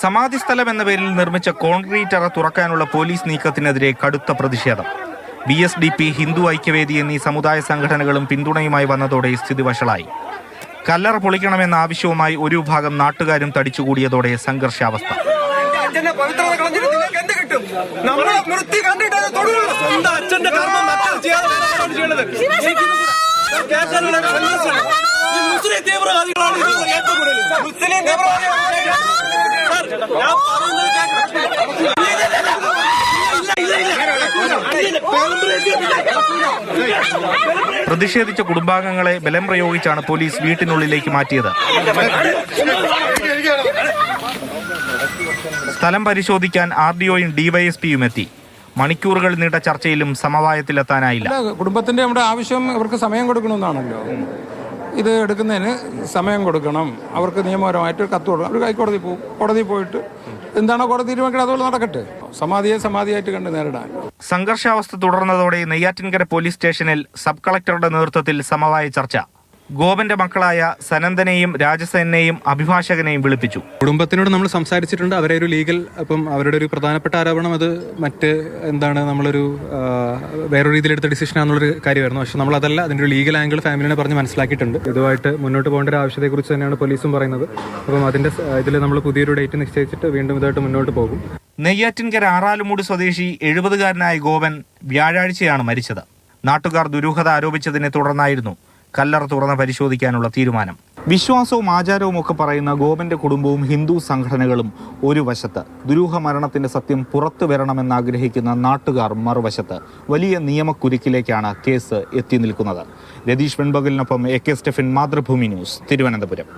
സമാധി സ്ഥലം എന്ന പേരിൽ നിർമ്മിച്ച കോൺക്രീറ്റ് അറ തുറക്കാനുള്ള പോലീസ് നീക്കത്തിനെതിരെ കടുത്ത പ്രതിഷേധം. BSDP, ഹിന്ദു ഐക്യവേദി എന്നീ സമുദായ സംഘടനകളും പിന്തുണയുമായി വന്നതോടെ സ്ഥിതി വഷളായി. കല്ലറ പൊളിക്കണമെന്ന ആവശ്യവുമായി ഒരു വിഭാഗം നാട്ടുകാരും തടിച്ചുകൂടിയതോടെ സംഘർഷാവസ്ഥ. പ്രതിഷേധിച്ച കുടുംബാംഗങ്ങളെ ബലം പ്രയോഗിച്ചാണ് പോലീസ് വീട്ടിനുള്ളിലേക്ക് മാറ്റിയത്. സ്ഥലം പരിശോധിക്കാൻ RDOയും DYSPയും എത്തി. മണിക്കൂറുകൾ നീണ്ട ചർച്ചയിലും സമവായത്തിലെത്താനായില്ല. കുടുംബത്തിന്റെ നമ്മുടെ ആവശ്യം അവർക്ക് സമയം കൊടുക്കണമെന്നാണല്ലോ. ഇത് എടുക്കുന്നതിന് സമയം കൊടുക്കണം. അവർക്ക് നിയമപരമായിട്ട് കത്ത് കൊടുക്കണം. അവർ ഹൈക്കോടതി പോകും. കോടതിയിൽ പോയിട്ട് എന്താണോ കോടതി തീരുമാനിക്കണം അതുപോലെ നടക്കട്ടെ. സമാധിയായിട്ട് കണ്ട് നേരിടാൻ. സംഘർഷാവസ്ഥ തുടർന്നതോടെ നെയ്യാറ്റിൻകര പോലീസ് സ്റ്റേഷനിൽ സബ് കളക്ടറുടെ നേതൃത്വത്തിൽ സമവായ ചർച്ച. ഗോപന്റെ മക്കളായ സനന്ദനെയും രാജസേനെയും അഭിഭാഷകനെയും വിളിപ്പിച്ചു. കുടുംബത്തിനോട് നമ്മൾ സംസാരിച്ചിട്ടുണ്ട്. അവരെ ഒരു ലീഗൽ അവരുടെ ഒരു പ്രധാനപ്പെട്ട ആരോപണം അത് നമ്മളൊരു വേറൊരു രീതിയിലെടുത്ത ഡിസിഷനാണെന്നുള്ളൊരു കാര്യമായിരുന്നു. പക്ഷെ നമ്മളതല്ല, അതിൻ്റെ ഒരു ലീഗൽ ആംഗിൾ ഫാമിലിനെ പറഞ്ഞ് മനസ്സിലാക്കിയിട്ടുണ്ട്. ഇതുമായിട്ട് മുന്നോട്ട് പോകേണ്ട ഒരു ആവശ്യത്തെക്കുറിച്ച് തന്നെയാണ് പോലീസും പറയുന്നത്. അപ്പം അതിന്റെ ഇതിൽ നമ്മൾ പുതിയൊരു ഡേറ്റ് നിശ്ചയിച്ചിട്ട് വീണ്ടും ഇതായിട്ട് മുന്നോട്ട് പോകും. നെയ്യാറ്റിൻകര ആറാലുമൂട് സ്വദേശി 70-കാരനായ ഗോപൻ വ്യാഴാഴ്ചയാണ് മരിച്ചത്. നാട്ടുകാർ ദുരൂഹത ആരോപിച്ചതിനെ തുടർന്നായിരുന്നു കല്ലറ തുറന്ന് പരിശോധിക്കാനുള്ള തീരുമാനം. വിശ്വാസവും ആചാരവും ഒക്കെ പറയുന്ന ഗോപന്റെ കുടുംബവും ഹിന്ദു സംഘടനകളും ഒരു വശത്ത്, ദുരൂഹ മരണത്തിന്റെ സത്യം പുറത്തു വരണമെന്നാഗ്രഹിക്കുന്ന നാട്ടുകാർ മറുവശത്ത്. വലിയ നിയമക്കുരുക്കിലേക്കാണ് കേസ് എത്തി നിൽക്കുന്നത്. രതീഷ് വെൺപകലിനൊപ്പം AK സ്റ്റെഫിൻ, മാതൃഭൂമി ന്യൂസ്, തിരുവനന്തപുരം.